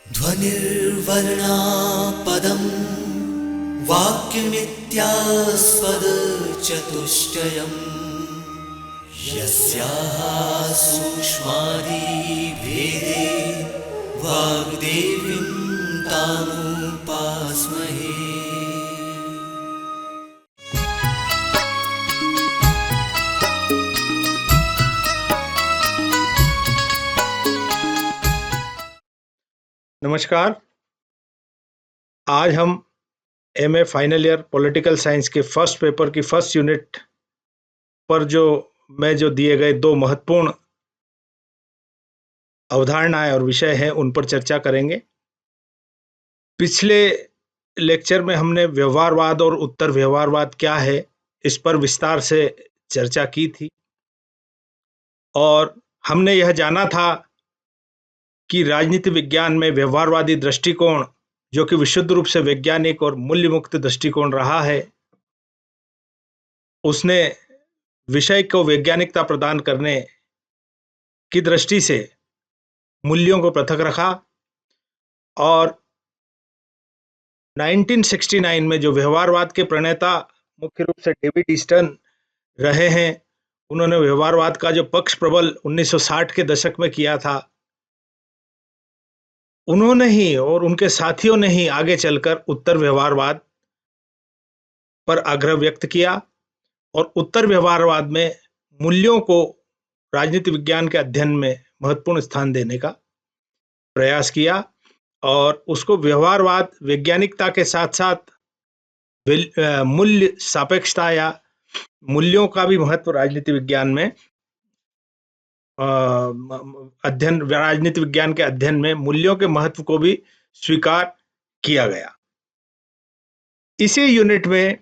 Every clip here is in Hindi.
ध्वनिर्वर्णापदं वाक्यमित्यास्पदचतुष्टयम् यस्याः सूक्ष्मादिभेदे वाग्देवीं तामुपास्महे। नमस्कार। आज हम MA final year political science के फर्स्ट पेपर की फर्स्ट यूनिट पर जो दिए गए दो महत्वपूर्ण अवधारणाएं और विषय हैं उन पर चर्चा करेंगे। पिछले लेक्चर में हमने व्यवहारवाद और उत्तर व्यवहारवाद क्या है इस पर विस्तार से चर्चा की थी और हमने यह जाना था कि राजनीति विज्ञान में व्यवहारवादी दृष्टिकोण जो कि विशुद्ध रूप से वैज्ञानिक और मूल्य मुक्त दृष्टिकोण रहा है, उसने विषय को वैज्ञानिकता प्रदान करने की दृष्टि से मूल्यों को पृथक रखा और 1969 में जो व्यवहारवाद के प्रणेता मुख्य रूप से डेविड ईस्टन रहे हैं, उन्होंने व्यवहारवाद का जो पक्ष प्रबल 1960 के दशक में किया था, उन्होंने ही और उनके साथियों ने ही आगे चलकर उत्तर व्यवहारवाद पर आग्रह व्यक्त किया और उत्तर व्यवहारवाद में मूल्यों को राजनीति विज्ञान के अध्ययन में महत्वपूर्ण स्थान देने का प्रयास किया और उसको व्यवहारवाद वैज्ञानिकता के साथ साथ मूल्य सापेक्षता या मूल्यों का भी महत्व राजनीति विज्ञान में राजनीति विज्ञान के अध्ययन में मूल्यों के महत्व को भी स्वीकार किया गया। इसी यूनिट में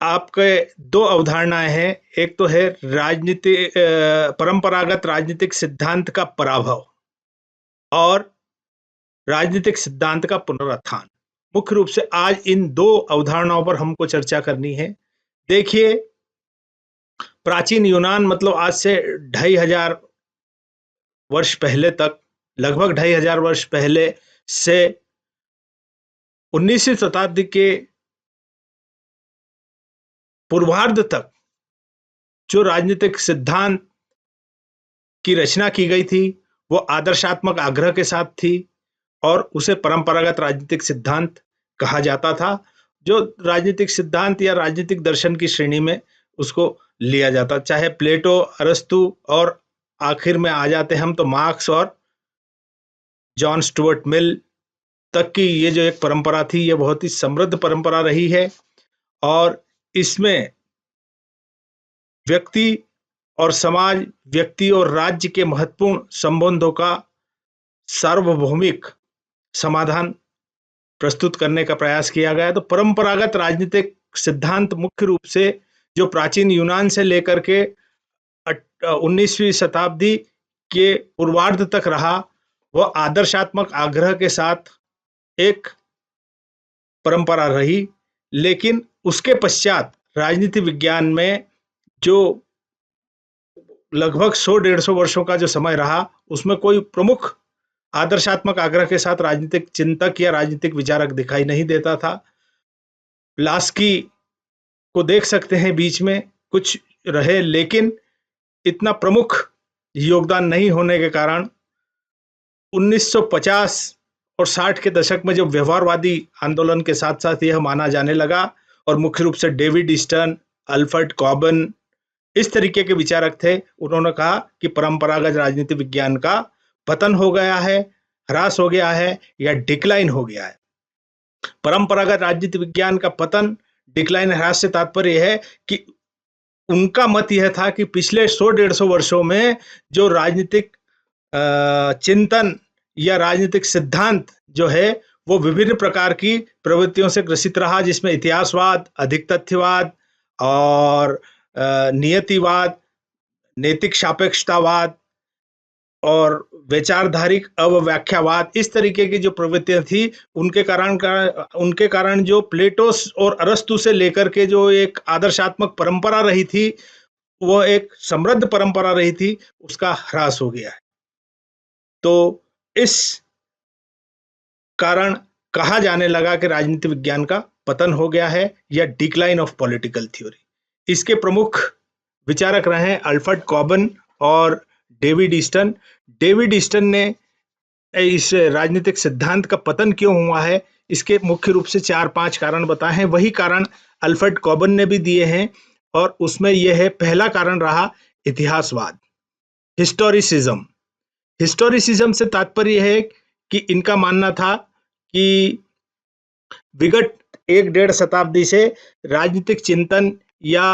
आपके दो अवधारणाएं हैं। एक तो है परंपरागत राजनीतिक सिद्धांत का पराभव और राजनीतिक सिद्धांत का पुनरुत्थान। मुख्य रूप से आज इन दो अवधारणाओं पर हमको चर्चा करनी है। देखिए, प्राचीन यूनान मतलब आज से 2500 वर्ष पहले तक, लगभग 2500 वर्ष पहले से 19वीं शताब्दी के पूर्वार्ध तक जो राजनीतिक सिद्धांत की रचना की गई थी वो आदर्शात्मक आग्रह के साथ थी और उसे परंपरागत राजनीतिक सिद्धांत कहा जाता था। जो राजनीतिक सिद्धांत या राजनीतिक दर्शन की श्रेणी में उसको लिया जाता, चाहे प्लेटो, अरस्तु और आखिर में आ जाते हम तो मार्क्स और जॉन स्टुअर्ट मिल तक की ये जो एक परंपरा थी, ये बहुत ही समृद्ध परंपरा रही है और इसमें व्यक्ति और समाज, व्यक्ति और राज्य के महत्वपूर्ण संबंधों का सार्वभौमिक समाधान प्रस्तुत करने का प्रयास किया गया। तो परंपरागत राजनीतिक सिद्धांत मुख्य रूप से जो प्राचीन यूनान से लेकर के 19वीं शताब्दी के पूर्वार्ध तक रहा, वह आदर्शात्मक आग्रह के साथ एक परंपरा रही। लेकिन उसके पश्चात राजनीति विज्ञान में जो लगभग 100-150 वर्षों का जो समय रहा, उसमें कोई प्रमुख आदर्शात्मक आग्रह के साथ राजनीतिक चिंतक या राजनीतिक विचारक दिखाई नहीं देता था। प्लास्की को देख सकते हैं, बीच में कुछ रहे, लेकिन इतना प्रमुख योगदान नहीं होने के कारण 1950 और 60 के दशक में जो व्यवहारवादी आंदोलन के साथ साथ यह माना जाने लगा और मुख्य रूप से डेविड ईस्टन, अल्फ्रेड कॉबन इस तरीके के विचारक थे, उन्होंने कहा कि परंपरागत राजनीति विज्ञान का पतन हो गया है, ह्रास हो गया है या डिक्लाइन हो गया है। परंपरागत राजनीति विज्ञान का पतन, डिक्लाइन, ह्रास से तात्पर्य है कि उनका मत यह था कि पिछले 100-150 वर्षों में जो राजनीतिक चिंतन या राजनीतिक सिद्धांत जो है वो विभिन्न प्रकार की प्रवृत्तियों से ग्रसित रहा, जिसमें इतिहासवाद, अधिक तथ्यवाद और नियतिवाद, नैतिक सापेक्षतावाद और वैचारधारिक अव्याख्यावाद, इस तरीके की जो प्रवृत्तियां थी, उनके कारण जो प्लेटो और अरस्तु से लेकर के जो एक आदर्शात्मक परंपरा रही थी, वो एक समृद्ध परंपरा रही थी, उसका ह्रास हो गया है। तो इस कारण कहा जाने लगा कि राजनीति विज्ञान का पतन हो गया है या डिक्लाइन ऑफ पॉलिटिकल थ्योरी। इसके प्रमुख विचारक रहे हैं अल्फ्रेड कॉबन और डेविड ईस्टन। डेविड ईस्टन ने इस राजनीतिक सिद्धांत का पतन क्यों हुआ है, इसके मुख्य रूप से 4-5 कारण बताए हैं। वही कारण अल्फ्रेड कॉबन ने भी दिए हैं और उसमें यह है, पहला कारण रहा इतिहासवाद, हिस्टोरिसिज्म। हिस्टोरिसिज्म से तात्पर्य है कि इनका मानना था कि विगत 1-1.5 शताब्दी से राजनीतिक चिंतन या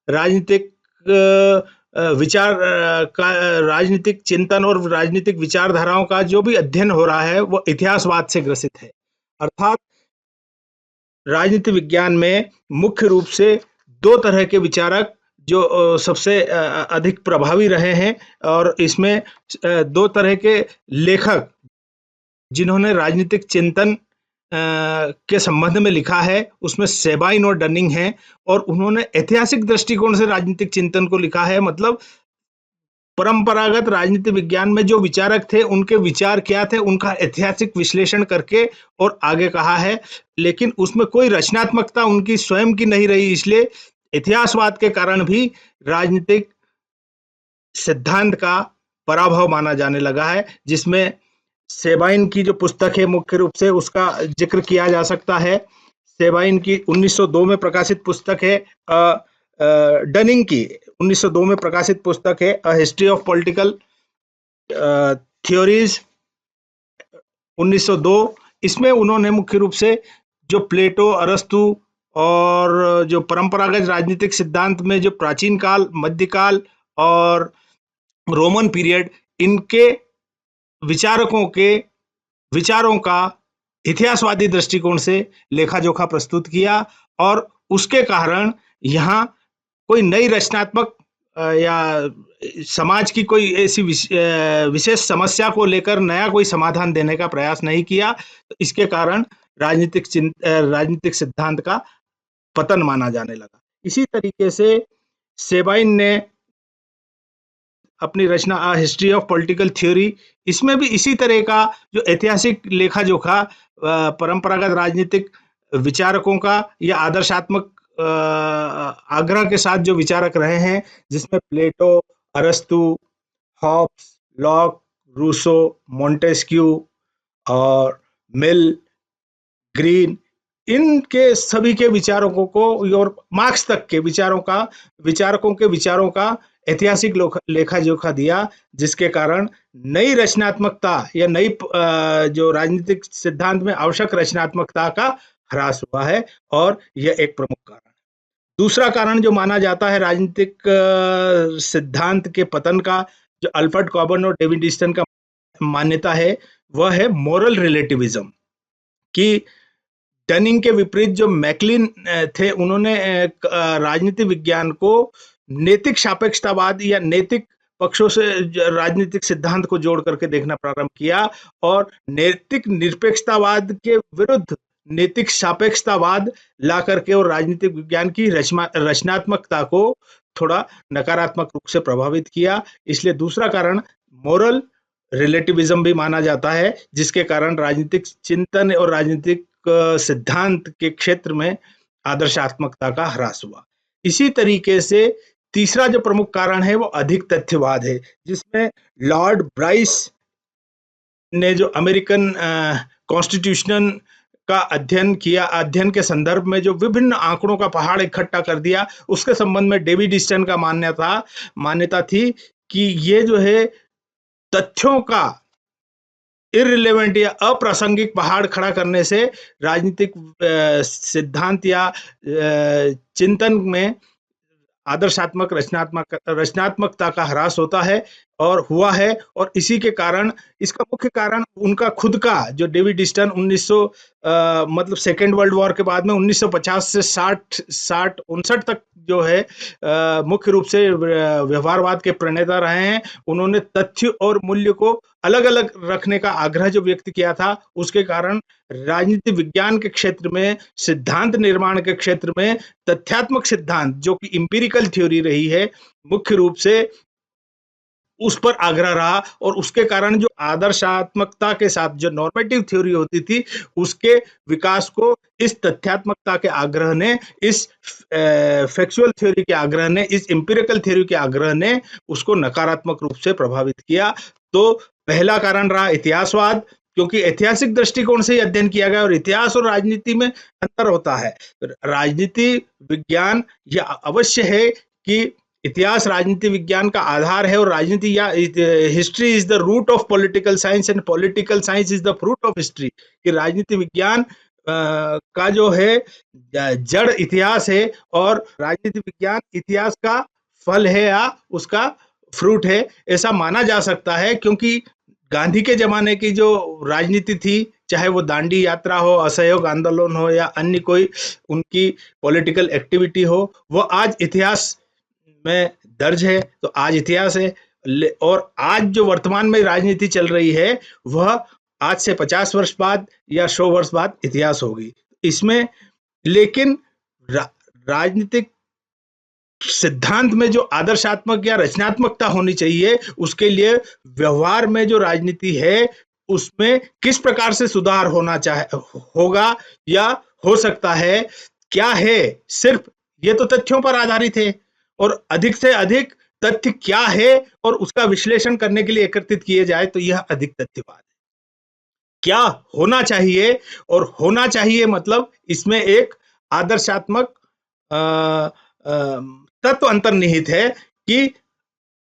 राजनीतिक विचार का राजनीतिक चिंतन और राजनीतिक विचारधाराओं का जो भी अध्ययन हो रहा है वो इतिहासवाद से ग्रसित है। अर्थात राजनीति विज्ञान में मुख्य रूप से 2 तरह के विचारक जो सबसे अधिक प्रभावी रहे हैं और इसमें 2 तरह के लेखक जिन्होंने राजनीतिक चिंतन के संबंध में लिखा है, उसमें सेबाइन और डनिंग हैं और उन्होंने ऐतिहासिक दृष्टिकोण से राजनीतिक चिंतन को लिखा है। मतलब परंपरागत राजनीति विज्ञान में जो विचारक थे उनके विचार क्या थे, उनका ऐतिहासिक विश्लेषण करके और आगे कहा है, लेकिन उसमें कोई रचनात्मकता उनकी स्वयं की नहीं रही। इसलिए इतिहासवाद के कारण भी राजनीतिक सिद्धांत का पराभव माना जाने लगा है, जिसमें सेबाइन की जो पुस्तक है मुख्य रूप से उसका जिक्र किया जा सकता है। सेबाइन की 1902 में प्रकाशित पुस्तक है, डनिंग की 1902 में प्रकाशित पुस्तक है अ हिस्ट्री ऑफ पॉलिटिकल थ्योरीज 1902। इसमें उन्होंने मुख्य रूप से जो प्लेटो, अरस्तु और जो परंपरागत राजनीतिक सिद्धांत में जो प्राचीन काल, मध्यकाल और रोमन पीरियड, इनके विचारकों के विचारों का इतिहासवादी दृष्टिकोण से लेखा जोखा प्रस्तुत किया और उसके कारण यहाँ कोई नई रचनात्मक या समाज की कोई ऐसी विशेष समस्या को लेकर नया कोई समाधान देने का प्रयास नहीं किया। तो इसके कारण राजनीतिक सिद्धांत का पतन माना जाने लगा। इसी तरीके से सेबाइन ने अपनी रचना a history of political theory, इसमें भी इसी तरह का जो ऐतिहासिक लेखा जोखा परंपरागत राजनीतिक विचारकों का या आदर्शात्मक आग्रह के साथ जो विचारक रहे हैं, जिसमें प्लेटो, अरस्तु, हॉब्स, लॉक, रूसो, मोंटेस्क्यू और मिल, ग्रीन, इनके सभी के विचारकों को और मार्क्स तक के विचारकों के विचारों का ऐतिहासिक लेखा जोखा दिया, जिसके कारण नई रचनात्मकता या नई जो राजनीतिक सिद्धांत में आवश्यक रचनात्मकता का ह्रास हुआ है और यह एक प्रमुख कारण है। दूसरा कारण जो माना जाता है राजनीतिक सिद्धांत के पतन का, जो अल्फ्रेड कॉबन और डेविड ईस्टन का मान्यता है, वह है मोरल रिलेटिविज्म। कि डनिंग के विपरीत जो मैकलिन थे, उन्होंने राजनीति विज्ञान को नैतिक सापेक्षतावाद या नैतिक पक्षों से राजनीतिक सिद्धांत को जोड़ करके देखना प्रारंभ किया और नैतिक निरपेक्षतावाद के विरुद्ध नैतिक सापेक्षतावाद ला करके और राजनीतिक विज्ञान की रचनात्मकता को थोड़ा नकारात्मक रूप से प्रभावित किया। इसलिए दूसरा कारण मोरल रिलेटिविज्म भी माना जाता है, जिसके कारण राजनीतिक चिंतन और राजनीतिक सिद्धांत के क्षेत्र में आदर्शात्मकता का ह्रास हुआ। इसी तरीके से तीसरा जो प्रमुख कारण है वो अधिक तथ्यवाद है, जिसमें लॉर्ड ब्राइस ने जो अमेरिकन कॉन्स्टिट्यूशन का अध्ययन किया, अध्ययन के संदर्भ में जो विभिन्न आंकड़ों का पहाड़ इकट्ठा कर दिया, उसके संबंध में डेविड ईस्टन का मान्यता थी कि ये जो है तथ्यों का इररिलेवेंट या अप्रासंगिक पहाड़ खड़ा करने से राजनीतिक सिद्धांत या चिंतन में आदर्शात्मक रचनात्मकता का ह्रास होता है और हुआ है। और इसी के कारण, इसका मुख्य कारण उनका खुद का जो डेविड ईस्टन 1900 मतलब सेकेंड वर्ल्ड वॉर के बाद में 1950 से 60-59 तक जो है मुख्य रूप से व्यवहारवाद के प्रणेता रहे हैं। उन्होंने तथ्य और मूल्य को अलग अलग रखने का आग्रह जो व्यक्त किया था, उसके कारण राजनीति विज्ञान के क्षेत्र में, सिद्धांत निर्माण के क्षेत्र में तथ्यात्मक सिद्धांत जो कि इंपिरिकल थ्योरी रही है, मुख्य रूप से उस पर आग्रह रहा और उसके कारण जो आदर्शात्मकता के साथ जो नॉर्मेटिव थ्योरी होती थी उसके विकास को इस तथ्यात्मकता के आग्रह ने, इस फैक्चुअल थ्योरी के आग्रह ने, इस एम्पिरिकल थ्योरी के आग्रह ने उसको नकारात्मक रूप से प्रभावित किया। तो पहला कारण रहा इतिहासवाद, क्योंकि ऐतिहासिक दृष्टिकोण से अध्ययन किया गया और इतिहास और राजनीति में अंतर होता है। राजनीति विज्ञान यह अवश्य है कि इतिहास राजनीति विज्ञान का आधार है और राजनीति या history is the root of political science and political science is the fruit of history, कि राजनीति विज्ञान का जो है जड़ इतिहास है और राजनीति विज्ञान इतिहास का फल है या उसका फ्रूट है, ऐसा माना जा सकता है। क्योंकि गांधी के जमाने की जो राजनीति थी, चाहे वो दांडी यात्रा हो, असहयोग आंदोलन हो या अन्य कोई उनकी पॉलिटिकल एक्टिविटी हो, वो आज इतिहास में दर्ज है। तो आज इतिहास है और आज जो वर्तमान में राजनीति चल रही है वह आज से 50 वर्ष बाद या 100 वर्ष बाद इतिहास होगी इसमें। लेकिन राजनीतिक सिद्धांत में जो आदर्शात्मक या रचनात्मकता होनी चाहिए, उसके लिए व्यवहार में जो राजनीति है उसमें किस प्रकार से सुधार होगा या हो सकता है, क्या है, सिर्फ ये तो तथ्यों पर आधारित है और अधिक से अधिक तथ्य क्या है और उसका विश्लेषण करने के लिए एकत्रित किए जाए तो यह अधिक तथ्यवाद है। क्या होना चाहिए, और होना चाहिए मतलब इसमें एक आदर्शात्मक तत्व अंतर्निहित है कि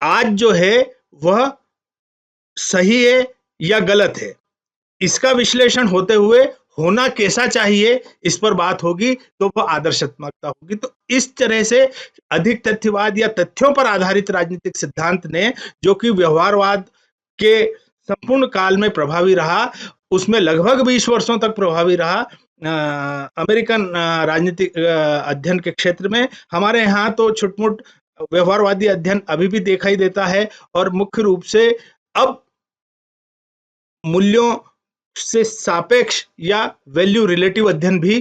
आज जो है वह सही है या गलत है, इसका विश्लेषण होते हुए होना कैसा चाहिए इस पर बात होगी तो वह आदर्शात्मकता होगी। तो इस तरह से अधिक तथ्यवाद या तथ्यों पर आधारित राजनीतिक सिद्धांत ने, जो कि व्यवहारवाद के संपूर्ण काल में प्रभावी रहा, उसमें लगभग 20 वर्षों तक प्रभावी रहा अमेरिकन राजनीतिक अध्ययन के क्षेत्र में। हमारे यहाँ तो छुटमुट व्यवहारवादी अध्ययन अभी भी दिखाई देता है और मुख्य रूप से अब मूल्यों से सापेक्ष या वैल्यू रिलेटिव अध्ययन भी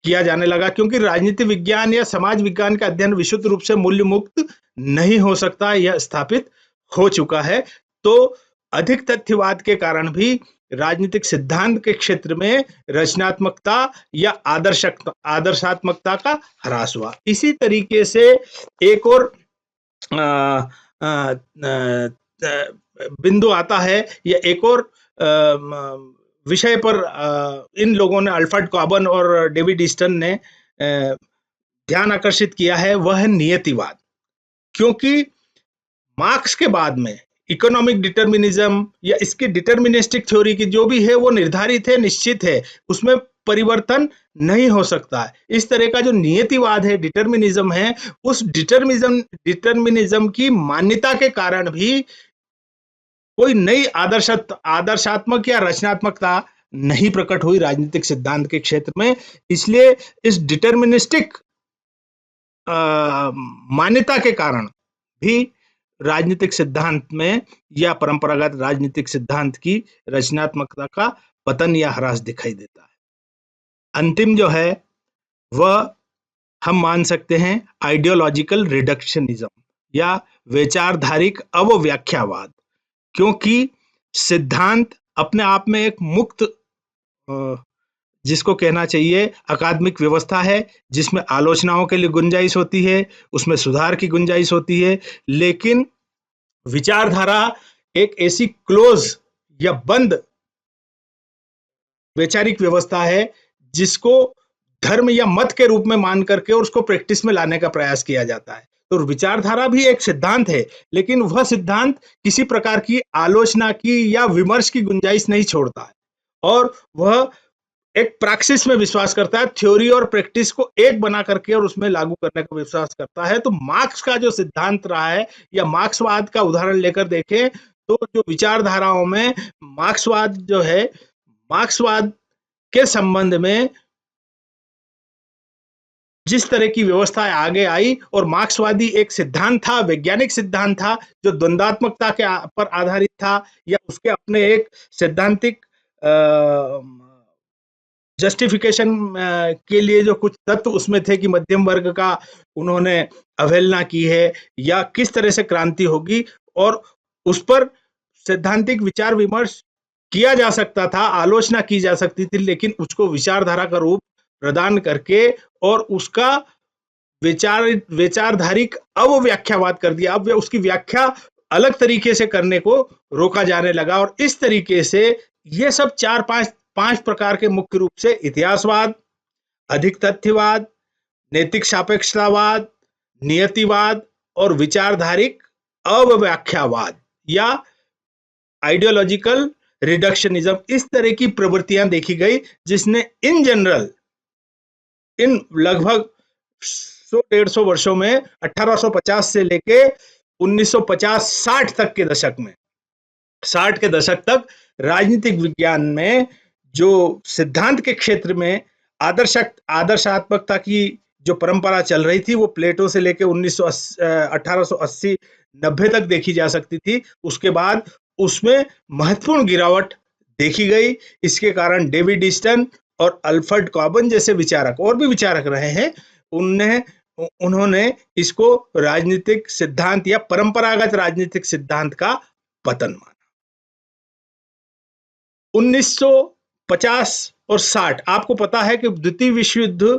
किया जाने लगा, क्योंकि राजनीति विज्ञान या समाज विज्ञान का अध्ययन विशुद्ध रूप से मूल्य मुक्त नहीं हो सकता, यह स्थापित हो चुका है। तो अधिक तथ्यवाद के कारण भी राजनीतिक सिद्धांत के क्षेत्र में रचनात्मकता या आदर्शात्मकता का ह्रास हुआ। इसी तरीके से एक और बिंदु आता है या एक और विषय पर इन लोगों ने, अल्फ्रेड कॉबन और डेविड ईस्टन ने ध्यान आकर्षित किया है, वह है नियतिवाद। क्योंकि मार्क्स के बाद में इकोनॉमिक डिटर्मिनिज्म या इसकी डिटर्मिनिस्टिक थ्योरी की जो भी है वो निर्धारित है, निश्चित है, उसमें परिवर्तन नहीं हो सकता है। इस तरह का जो नियतिवाद है, डिटर्मिनिज्म है, उस डिटर्मिनिज्म की मान्यता के कारण भी कोई नई आदर्शात्मक या रचनात्मकता नहीं प्रकट हुई राजनीतिक सिद्धांत के क्षेत्र में। इसलिए इस डिटर्मिनिस्टिक मान्यता के कारण भी राजनीतिक सिद्धांत में या परंपरागत राजनीतिक सिद्धांत की रचनात्मकता का पतन या ह्रास दिखाई देता है। अंतिम जो है वह हम मान सकते हैं आइडियोलॉजिकल रिडक्शनिज्म या वैचारधारिक अवव्याख्यावाद, क्योंकि सिद्धांत अपने आप में एक मुक्त, जिसको कहना चाहिए अकादमिक व्यवस्था है, जिसमें आलोचनाओं के लिए गुंजाइश होती है, उसमें सुधार की गुंजाइश होती है। लेकिन विचारधारा एक ऐसी क्लोज या बंद वैचारिक व्यवस्था है जिसको धर्म या मत के रूप में मान करके और उसको प्रैक्टिस में लाने का प्रयास किया जाता है। तो विचारधारा भी एक सिद्धांत है, लेकिन वह सिद्धांत किसी प्रकार की आलोचना की या विमर्श की गुंजाइश नहीं छोड़ता है और वह एक प्रैक्टिस में विश्वास करता है, थ्योरी और प्रैक्टिस को एक बना करके और उसमें लागू करने का विश्वास करता है। तो मार्क्स का जो सिद्धांत रहा है या मार्क्सवाद का उदाहरण लेकर देखें तो जो विचारधाराओं में मार्क्सवाद जो है, मार्क्सवाद के संबंध में जिस तरह की व्यवस्था आगे आई, और मार्क्सवादी एक सिद्धांत था, वैज्ञानिक सिद्धांत था जो द्वंद्वात्मकता के पर आधारित था या उसके अपने एक सैद्धांतिक जस्टिफिकेशन के लिए जो कुछ तत्व उसमें थे कि मध्यम वर्ग का उन्होंने अवहेलना की है या किस तरह से क्रांति होगी, और उस पर सैद्धांतिक विचार विमर्श किया जा सकता था, आलोचना की जा सकती थी, लेकिन उसको विचारधारा का रूप प्रदान करके और उसका विचारधारिक अव्याख्यावाद कर दिया। अब उसकी व्याख्या अलग तरीके से करने को रोका जाने लगा और इस तरीके से ये सब चार पांच पांच प्रकार के मुख्य रूप से इतिहासवाद, अधिक तथ्यवाद, नैतिक सापेक्षतावाद, नियतिवाद और विचारधारिक अव्याख्यावाद या आइडियोलॉजिकल रिडक्शनिज्म, इस तरह की प्रवृत्तियां देखी गई जिसने इन जनरल इन लगभग 100-150 वर्षों में 1850 से लेके 1950-60 तक के दशक में 60 के दशक तक राजनीतिक विज्ञान में जो सिद्धांत के क्षेत्र में आदर्शात्मकता की जो परंपरा चल रही थी वो प्लेटो से लेके 1880-90 तक देखी जा सकती थी। उसके बाद उसमें महत्वपूर्ण गिरावट देखी गई। इसके कारण डेविड ईस्टन और अल्फ्रेड कॉबन जैसे विचारक और भी विचारक रहे हैं, उन्होंने इसको राजनीतिक सिद्धांत या परंपरागत राजनीतिक सिद्धांत का पतन माना। 1950 और 60 आपको पता है कि द्वितीय विश्व युद्ध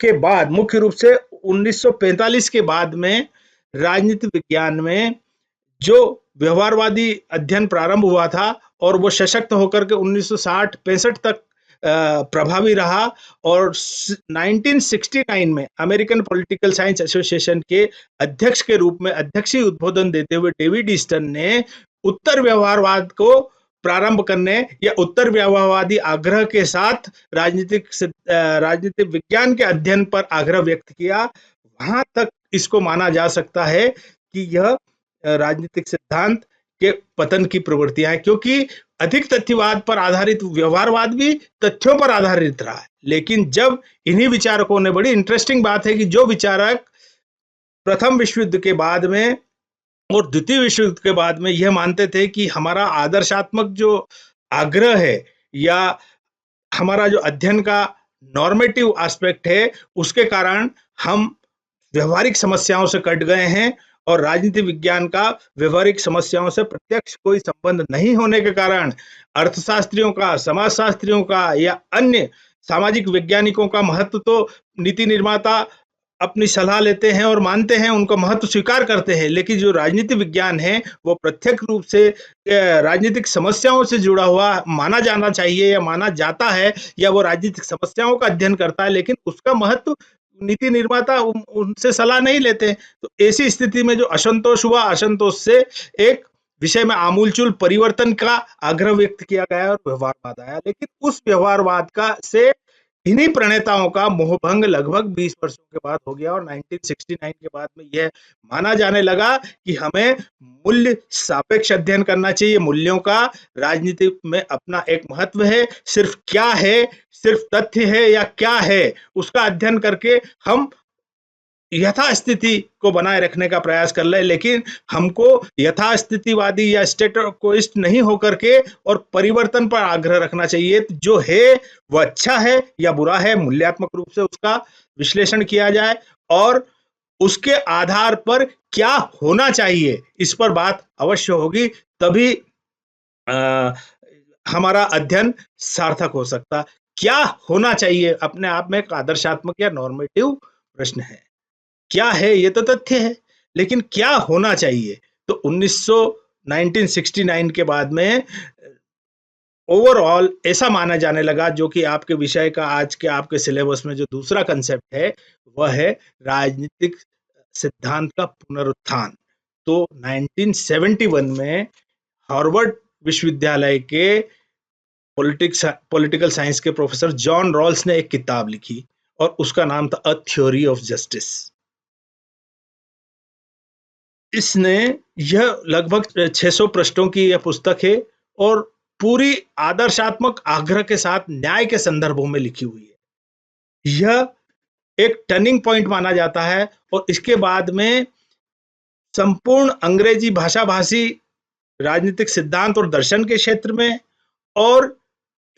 के बाद मुख्य रूप से 1945 के बाद में राजनीति विज्ञान में जो व्यवहारवादी अध्ययन प्रारंभ हुआ था और वो सशक्त होकर के 1960-65 तक प्रभावी रहा और 1969 में अमेरिकन पॉलिटिकल साइंस एसोसिएशन के अध्यक्ष के रूप में अध्यक्षीय उद्बोधन देते हुए डेविड ईस्टन ने उत्तर व्यवहारवाद को प्रारंभ करने या उत्तर व्यवहारवादी आग्रह के साथ राजनीतिक विज्ञान के अध्ययन पर आग्रह व्यक्त किया। वहां तक इसको माना जा सकता है कि यह राजनीतिक सिद्धांत के पतन की प्रवृत्तियां है, क्योंकि अधिक तथ्यवाद पर आधारित व्यवहारवाद भी तथ्यों पर आधारित रहा है। लेकिन जब इन्हीं विचारकों ने, बड़ी इंटरेस्टिंग बात है कि जो विचारक प्रथम विश्व युद्ध के बाद में और द्वितीय विश्व युद्ध के बाद में यह मानते थे कि हमारा आदर्शात्मक जो आग्रह है या हमारा जो अध्ययन का नॉर्मेटिव एस्पेक्ट है उसके कारण हम व्यवहारिक समस्याओं से कट गए हैं और राजनीति विज्ञान का व्यवहारिक समस्याओं से प्रत्यक्ष कोई संबंध नहीं होने के कारण अर्थशास्त्रियों का, समाजशास्त्रियों का या अन्य सामाजिक वैज्ञानिकों का महत्व तो नीति निर्माता अपनी सलाह लेते हैं और मानते हैं, उनका महत्व स्वीकार करते हैं, लेकिन जो राजनीति विज्ञान है वो प्रत्यक्ष रूप से राजनीतिक समस्याओं से जुड़ा हुआ माना जाना चाहिए या माना जाता है, या वो राजनीतिक समस्याओं का अध्ययन करता है, लेकिन उसका महत्व नीति निर्माता उनसे सलाह नहीं लेते। तो ऐसी स्थिति में जो असंतोष हुआ, असंतोष से एक विषय में आमूलचूल परिवर्तन का आग्रह व्यक्त किया गया और व्यवहारवाद आया। लेकिन उस व्यवहारवाद का से इन्हीं प्रणेताओं का मोहभंग लगभग 20 वर्षों के बाद हो गया और 1969 के बाद में यह माना जाने लगा कि हमें मूल्य सापेक्ष अध्ययन करना चाहिए। मूल्यों का राजनीति में अपना एक महत्व है, सिर्फ क्या है, सिर्फ तथ्य है या क्या है, उसका अध्ययन करके हम यथास्थिति को बनाए रखने का प्रयास कर ले, लेकिन हमको यथास्थितिवादी या स्टेटोक्विस्ट नहीं होकर के और परिवर्तन पर आग्रह रखना चाहिए। जो है वो अच्छा है या बुरा है, मूल्यात्मक रूप से उसका विश्लेषण किया जाए और उसके आधार पर क्या होना चाहिए इस पर बात अवश्य होगी, तभी हमारा अध्ययन सार्थक हो सकता। क्या होना चाहिए अपने आप में एक आदर्शात्मक या नॉर्मेटिव प्रश्न है। क्या है ये तो तथ्य है, लेकिन क्या होना चाहिए। तो 1969 के बाद में ओवरऑल ऐसा माना जाने लगा, जो कि आपके विषय का आज के आपके सिलेबस में जो दूसरा कंसेप्ट है वह है राजनीतिक सिद्धांत का पुनरुत्थान। तो 1971 में हार्वर्ड विश्वविद्यालय के पॉलिटिकल साइंस के प्रोफेसर जॉन रॉल्स ने एक किताब लिखी और उसका नाम था अ थ्योरी ऑफ जस्टिस। इसने यह लगभग 600 पृष्ठों की यह पुस्तक है और पूरी आदर्शात्मक आग्रह के साथ न्याय के संदर्भों में लिखी हुई है। यह एक टर्निंग पॉइंट माना जाता है और इसके बाद में संपूर्ण अंग्रेजी भाषा भाषी राजनीतिक सिद्धांत और दर्शन के क्षेत्र में और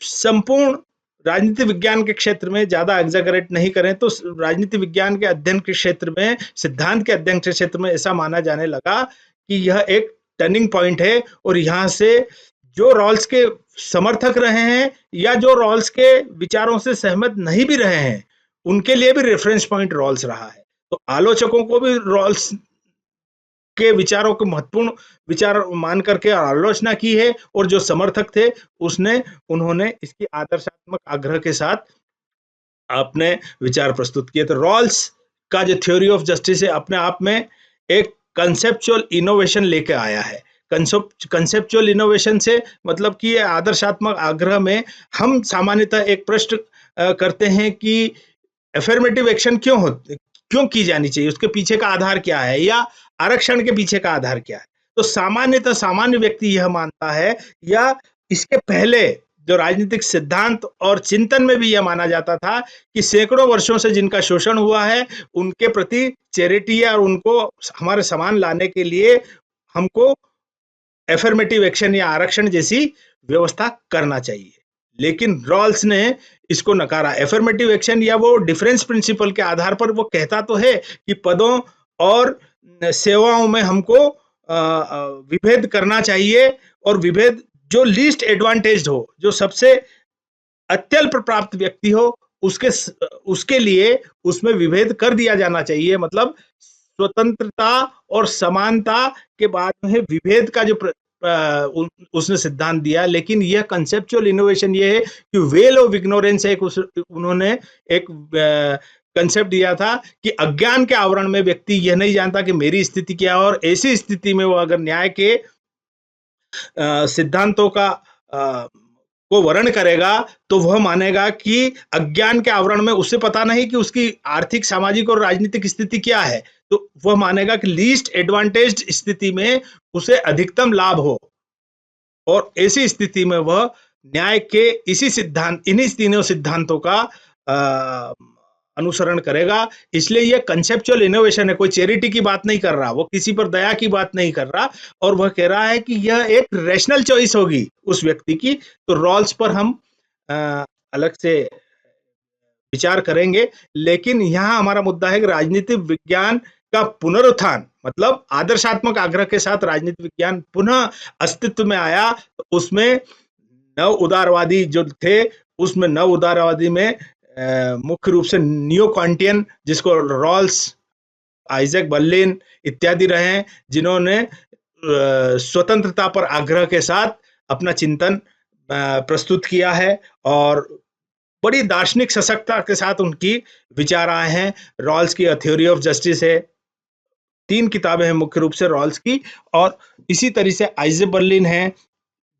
संपूर्ण राजनीति विज्ञान के क्षेत्र में, ज्यादा एग्जैगरेट नहीं करें तो राजनीति विज्ञान के अध्ययन के क्षेत्र में, सिद्धांत के अध्ययन के क्षेत्र में ऐसा माना जाने लगा कि यह एक टर्निंग पॉइंट है और यहाँ से जो रॉल्स के समर्थक रहे हैं या जो रॉल्स के विचारों से सहमत नहीं भी रहे हैं, उनके लिए भी रेफरेंस पॉइंट रॉल्स रहा है। तो आलोचकों को भी रॉल्स के विचारों को महत्वपूर्ण विचार मान करके आलोचना की है और जो समर्थक थे उन्होंने इसकी आदर्शात्मक आग्रह के साथ अपने विचार प्रस्तुत किए। तो रॉल्स का जो थ्योरी ऑफ जस्टिस है अपने आप में एक कंसेप्चुअल इनोवेशन लेके आया है। कंसेप्चुअल इनोवेशन से मतलब कि ये आदर्शात्मक आग्रह में हम सामान्यतः एक प्रश्न करते हैं कि एफर्मेटिव एक्शन क्यों की जानी चाहिए, उसके पीछे का आधार क्या है, या आरक्षण के पीछे का आधार क्या है। तो सामान्यतः सामान्य व्यक्ति यह मानता है, या इसके पहले जो राजनीतिक सिद्धांत और चिंतन में भी यह माना जाता था कि सैकड़ों वर्षों से जिनका शोषण हुआ है उनके प्रति चैरिटी और उनको हमारे समान लाने के लिए हमको एफर्मेटिव एक्शन या आरक्षण जैसी व्यवस्था करना चाहिए। लेकिन रॉल्स ने इसको नकारा। एफर्मेटिव एक्शन या वो डिफरेंस प्रिंसिपल के आधार पर वो कहता तो है कि पदों और सेवाओं में हमको विभेद करना चाहिए, और विभेद जो लीस्ट एडवांटेज्ड हो, जो सबसे अत्यल्प प्राप्त व्यक्ति हो, उसके लिए उसमें विभेद कर दिया जाना चाहिए। मतलब स्वतंत्रता और समानता के बाद में विभेद का जो उसने सिद्धांत दिया। लेकिन यह कंसेप्चुअल इनोवेशन ये है कि वेल ऑफ इग्नोरेंस एक उन्होंने एक कंसेप्ट दिया था कि अज्ञान के आवरण में व्यक्ति यह नहीं जानता कि मेरी स्थिति क्या है, और ऐसी स्थिति में वो अगर न्याय के सिद्धांतों का को वर्ण करेगा तो वह मानेगा कि अज्ञान के आवरण में उसे पता नहीं कि उसकी आर्थिक, सामाजिक और राजनीतिक स्थिति क्या है। तो वह मानेगा कि लीस्ट एडवांटेज्ड स्थिति में उसे अधिकतम लाभ हो, और ऐसी स्थिति में वह न्याय के इन्हीं तीनों सिद्धांतों का अनुसरण करेगा। इसलिए यह कंसेप्चुअल इनोवेशन है, कोई चैरिटी की बात नहीं कर रहा, वो किसी पर दया की बात नहीं कर रहा, और वह कह रहा है कि यह एक रैशनल चॉइस होगी उस व्यक्ति की। तो रॉल्स पर हम अलग से विचार करेंगे, लेकिन यहाँ हमारा मुद्दा है कि राजनीतिक विज्ञान का पुनरुत्थान, मतलब आदर्शात्मक आग्रह के साथ राजनीतिक विज्ञान पुनः अस्तित्व में आया। तो उसमें नव उदारवादी जो थे, उसमें नव उदारवादी में मुख्य रूप से नियो कांटियन, जिसको रॉल्स, आइजैक बर्लिन इत्यादि रहे हैं, जिन्होंने स्वतंत्रता पर आग्रह के साथ अपना चिंतन प्रस्तुत किया है, और बड़ी दार्शनिक सशक्तता के साथ उनकी विचार आए हैं। रॉल्स की थ्योरी ऑफ जस्टिस है, 3 किताबें हैं मुख्य रूप से रॉल्स की, और इसी तरह से आइजैक बर्लिन है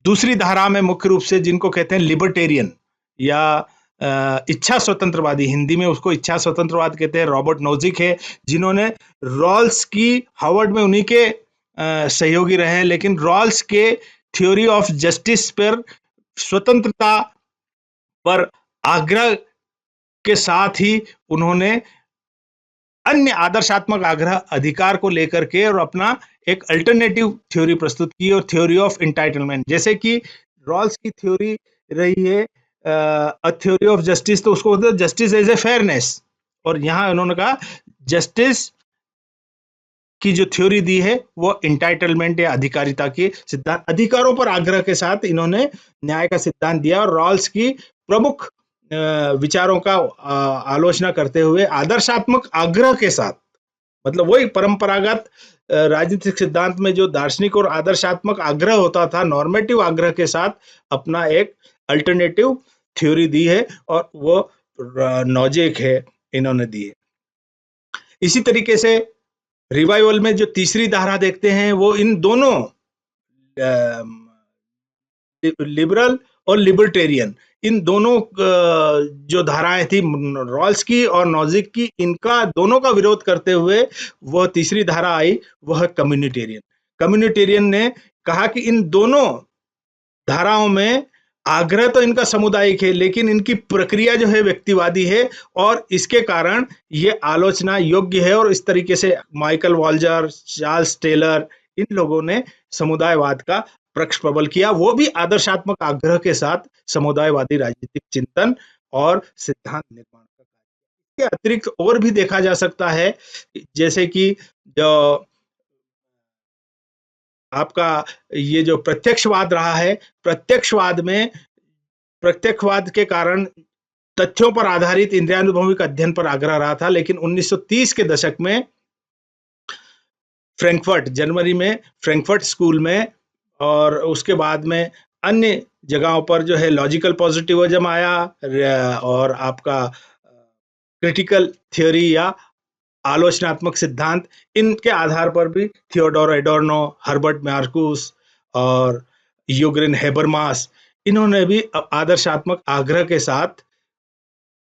दूसरी धारा में, मुख्य रूप से जिनको कहते हैं लिबर्टेरियन या इच्छा स्वतंत्रवादी, हिंदी में उसको इच्छा स्वतंत्रवाद कहते हैं। रॉबर्ट नोजिक है, जिन्होंने रॉल्स की, हार्वर्ड में उन्हीं के सहयोगी रहे हैं, लेकिन रॉल्स के थ्योरी ऑफ जस्टिस पर, स्वतंत्रता पर आग्रह के साथ ही उन्होंने अन्य आदर्शात्मक आग्रह अधिकार को लेकर के और अपना एक अल्टरनेटिव थ्योरी प्रस्तुत की, और थ्योरी ऑफ इंटाइटलमेंट, जैसे कि रॉल्स की थ्योरी रही है अ थ्योरी ऑफ जस्टिस, तो उसको बोलते हैं जस्टिस एज ए फेयरनेस, और यहाँ उन्होंने कहा जस्टिस की जो थ्योरी दी है वो इंटाइटलमेंट या अधिकारिता के सिद्धांत, अधिकारों पर आग्रह के साथ इन्होंने न्याय का सिद्धांत दिया। और रॉल्स की प्रमुख विचारों का आलोचना करते हुए आदर्शात्मक आग्रह के साथ, मतलब वही परंपरागत राजनीतिक सिद्धांत में जो दार्शनिक और आदर्शात्मक आग्रह होता था, नॉर्मेटिव आग्रह के साथ अपना एक अल्टरनेटिव थ्योरी दी है, और वो नोजिक है, इन्होंने दी है। इसी तरीके से रिवाइवल में जो तीसरी धारा देखते हैं, वो इन दोनों लिबरल और लिबर्टेरियन, इन दोनों जो धाराएं थी रॉल्स की और नोजिक की, इनका दोनों का विरोध करते हुए वह तीसरी धारा आई, वह कम्युनिटेरियन। कम्युनिटेरियन ने कहा कि इन दोनों धाराओं में आग्रह तो इनका सामुदायिक है, लेकिन इनकी प्रक्रिया जो है व्यक्तिवादी है, और इसके कारण ये आलोचना योग्य है। और इस तरीके से माइकल वॉल्जर, चार्ल्स टेलर, इन लोगों ने समुदायवाद का पक्ष प्रबल किया, वो भी आदर्शात्मक आग्रह के साथ समुदायवादी राजनीतिक चिंतन और सिद्धांत निर्माण का कार्य। इसके अतिरिक्त और भी देखा जा सकता है, जैसे कि जो आपका ये जो प्रत्यक्षवाद रहा है, प्रत्यक्षवाद के कारण तथ्यों पर आधारित इंद्रियानुभविक अध्ययन पर आग्रह रहा था, लेकिन 1930 के दशक में जर्मनी में फ्रैंकफर्ट स्कूल में और उसके बाद में अन्य जगहों पर जो है लॉजिकल पॉजिटिविज्म आया और आपका क्रिटिकल थ्योरी या आलोचनात्मक सिद्धांत, इनके आधार पर भी थियोडोर एडोर्नो, हर्बर्ट मार्कुस और यूग्रेन हेबरमास, इन्होंने भी आदर्शात्मक आग्रह के साथ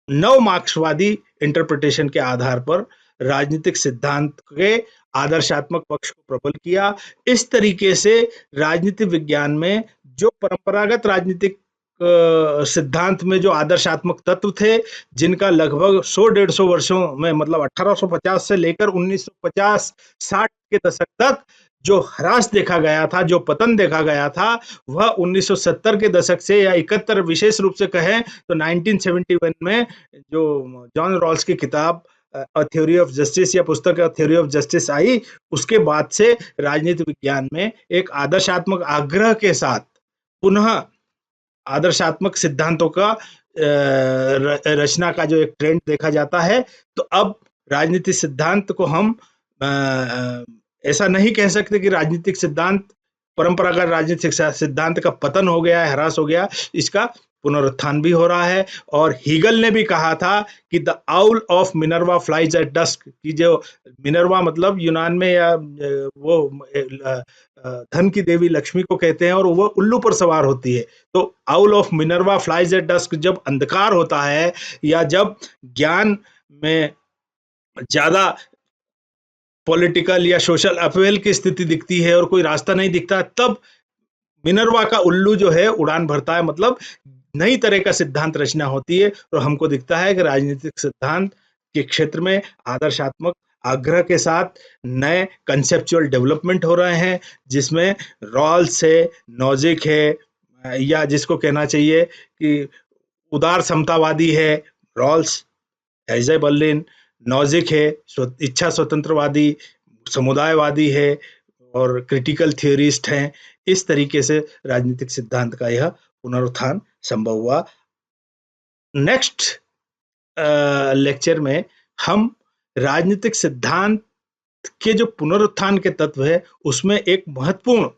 नव मार्क्सवादी इंटरप्रिटेशन के आधार पर राजनीतिक सिद्धांत के आदर्शात्मक पक्ष को प्रबल किया। इस तरीके से राजनीति विज्ञान में जो परंपरागत राजनीतिक सिद्धांत में जो आदर्शात्मक तत्व थे, जिनका लगभग 100-150 वर्षों में, मतलब 1850 से लेकर 1950-60 के दशक तक जो ह्रास देखा गया था, जो पतन देखा गया था, वह 1970 के दशक से या 71 विशेष रूप से कहें तो 1971 में जो जॉन रॉल्स की किताब थ्योरी ऑफ जस्टिस या पुस्तक थ्योरी ऑफ जस्टिस आई, उसके बाद से राजनीति विज्ञान में एक आदर्शात्मक आग्रह के साथ पुनः आदर्शात्मक सिद्धांतों का रचना का जो एक ट्रेंड देखा जाता है। तो अब राजनीतिक सिद्धांत को हम ऐसा नहीं कह सकते कि राजनीतिक सिद्धांत, परंपरागत राजनीतिक सिद्धांत का पतन हो गया है, ह्रास हो गया, इसका पुनरुत्थान भी हो रहा है। और हीगल ने भी कहा था कि the owl of Minerva flies at dusk, कि जो मिनर्वा मतलब यूनान में या वो धन की देवी लक्ष्मी को कहते हैं, और वो उल्लू पर सवार होती है। तो owl of Minerva flies at dusk, जब अंधकार होता है या जब ज्ञान में ज्यादा पॉलिटिकल या सोशल अपवेल की स्थिति दिखती है और कोई रास्ता नहीं दिखता, तब मिनर्वा का उल्लू जो है उड़ान भरता है, मतलब नई तरह का सिद्धांत रचना होती है। और हमको दिखता है कि राजनीतिक सिद्धांत के क्षेत्र में आदर्शात्मक आग्रह के साथ नए कंसेप्चुअल डेवलपमेंट हो रहे हैं, जिसमें रॉल्स है, नोजिक है, या जिसको कहना चाहिए कि उदार समतावादी है रॉल्स, एर्जे बर्लिन, नोजिक है इच्छा स्वतंत्रवादी, समुदायवादी है, और क्रिटिकल थियोरिस्ट हैं। इस तरीके से राजनीतिक सिद्धांत का यह पुनरुत्थान संभव हुआ। नेक्स्ट लेक्चर में हम राजनीतिक सिद्धांत के जो पुनरुत्थान के तत्व है, उसमें एक महत्वपूर्ण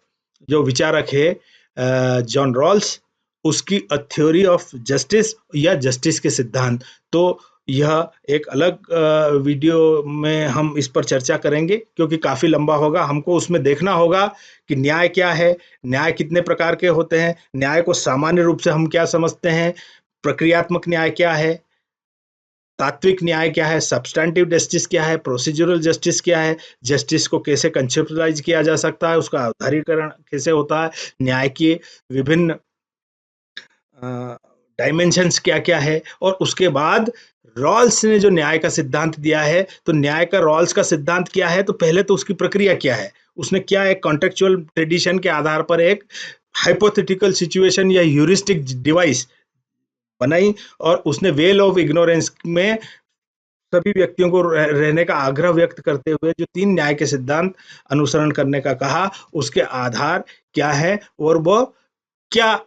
जो विचारक है जॉन रॉल्स, उसकी अ थ्योरी ऑफ जस्टिस या जस्टिस के सिद्धांत। तो यह एक अलग वीडियो में हम इस पर चर्चा करेंगे, क्योंकि काफ़ी लंबा होगा। हमको उसमें देखना होगा कि न्याय क्या है, न्याय कितने प्रकार के होते हैं, न्याय को सामान्य रूप से हम क्या समझते हैं, प्रक्रियात्मक न्याय क्या है, तात्विक न्याय क्या है, सब्सटैंटिव जस्टिस क्या है, प्रोसीजरल जस्टिस क्या है, जस्टिस को कैसे कंसेप्चुअलाइज किया जा सकता है, उसका उदारीकरण कैसे होता है, न्याय के विभिन्न डायमेंशंस क्या क्या है। और उसके बाद रॉल्स ने जो न्याय का सिद्धांत दिया है, तो न्याय का रॉल्स का सिद्धांत क्या है, तो पहले तो उसकी प्रक्रिया क्या है, उसने क्या एक कॉन्टेक्चुअल ट्रेडिशन के आधार पर एक हाइपोथेटिकल सिचुएशन या ह्यूरिस्टिक डिवाइस बनाई, और उसने वेल ऑफ इग्नोरेंस में सभी व्यक्तियों को रहने का आग्रह व्यक्त करते हुए जो 3 न्याय के सिद्धांत अनुसरण करने का कहा, उसके आधार क्या है और वो क्या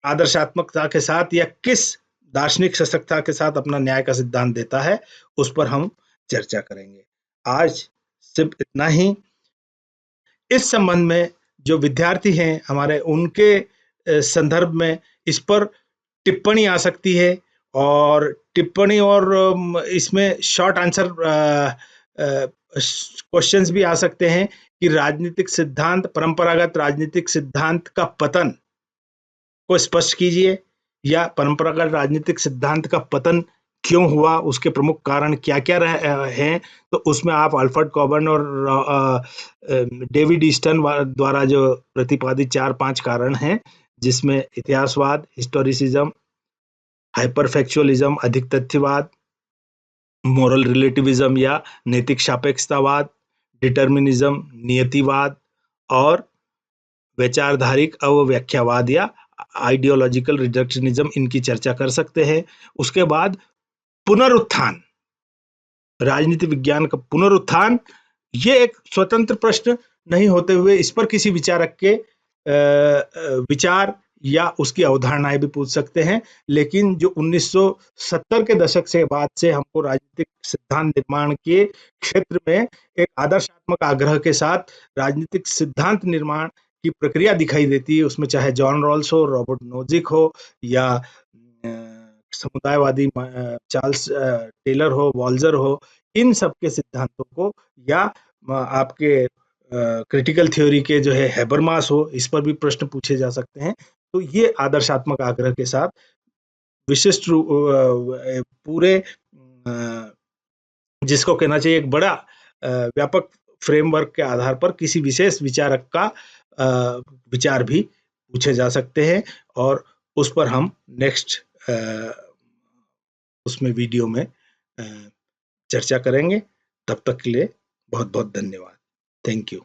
आदर्शात्मकता के साथ या किस दार्शनिक सशक्तता के साथ अपना न्याय का सिद्धांत देता है, उस पर हम चर्चा करेंगे। आज सिर्फ इतना ही। इस संबंध में जो विद्यार्थी हैं हमारे, उनके संदर्भ में इस पर टिप्पणी आ सकती है, और टिप्पणी और इसमें शॉर्ट आंसर क्वेश्चंस भी आ सकते हैं कि राजनीतिक सिद्धांत, परंपरागत राजनीतिक सिद्धांत का पतन को स्पष्ट कीजिए, या परंपरागत राजनीतिक सिद्धांत का पतन क्यों हुआ, उसके प्रमुख कारण क्या क्या हैं। तो उसमें आप अल्फ्रेड कॉबर्न और डेविड ईस्टन द्वारा जो प्रतिपादित 4-5 कारण हैं, जिसमें इतिहासवाद, हिस्टोरिसिज्म, हाइपरफैक्चुअलिज्म, अधिक तथ्यवाद, मोरल रिलेटिविज्म या नैतिक सापेक्षतावाद, डिटर्मिनिज्म, नियतिवाद, और वैचारधारिक अव्याख्यावाद या आइडियोलॉजिकल रिडक्शनिज्म, इनकी चर्चा कर सकते हैं। उसके बाद पुनरुत्थान, राजनीति विज्ञान का पुनरुत्थान, ये एक स्वतंत्र प्रश्न नहीं होते हुए इस पर किसी विचारक के विचार या उसकी अवधारणाएं भी पूछ सकते हैं। लेकिन जो 1970 के दशक से बाद से हमको राजनीतिक सिद्धांत निर्माण के क्षेत्र में एक आदर्शात्मक आग्रह के साथ राजनीतिक सिद्धांत निर्माण की प्रक्रिया दिखाई देती है। उसमें चाहे जॉन रॉल्स हो, रॉबर्ट नोजिक हो या समुदायवादी चार्ल्स टेलर हो, वॉल्जर हो, इन सब के सिद्धांतों को या आपके क्रिटिकल थ्योरी के जो है हैबरमास हो, इस पर भी प्रश्न पूछे जा सकते हैं। तो ये आदर्शात्मक आग्रह के साथ विशिष्ट पूरे जिसको कहना चाहिए एक बड़ा व्यापक फ्रेमवर्क के आधार पर किसी विशेष विचारक का विचार भी पूछे जा सकते हैं और उस पर हम नेक्स्ट उसमें वीडियो में चर्चा करेंगे। तब तक के लिए बहुत बहुत धन्यवाद। Thank you.